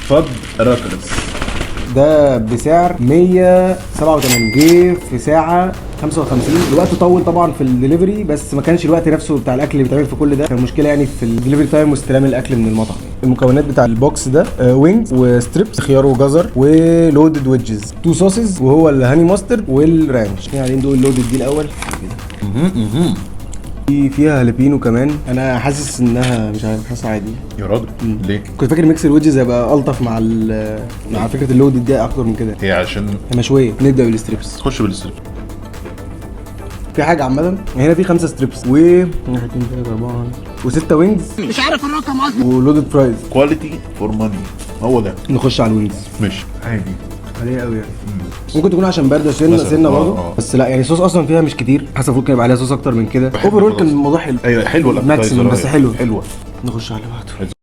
فض راكرز ده بسعر 187 جنيه في ساعه 55. الوقت طول طبعا في الدليفري، بس ما كانش الوقت نفسه بتاع الاكل اللي بيتعمل في كل ده. كان المشكله يعني في الدليفري تايم واستلام الاكل من المطعم. المكونات بتاع البوكس ده وينجز وستريبس، خيار وجزر ولودد ويدجز، 2 صوصز وهو الهاني ماسترد والرانش. يعني دول اللودد دي الاول في فيها هالبينو كمان. انا حاسس انها مش عارف، حاسس عادي يا راجل. ليه؟ كنت فاكر ميكس الويدجز هيبقى الطف مع فكره اللودد دي اكتر من كده. هي عشان هي مشويه. نبدا بالستريبس. تخش بالستريب. في حاجه عامه هنا في 5 ستريبس و 1 2 3 4 و6 وينجز، مش عارف الرقم اصلا، ولودد فرايز. كواليتي فور ماني، هو ده. نخش على الوينجز. مش عادي عاديه قوي يعني. ممكن تكون عشان بارده سنه برضه، بس لا يعني الصوص اصلا فيها مش كتير. حاسس المفروض كان يبقى عليها صوص اكتر من كده. اوفرول كان الموضوع حلو. ايوه حلوه ماكسيمم بس حلو. حلوه. نخش على اللي بعده.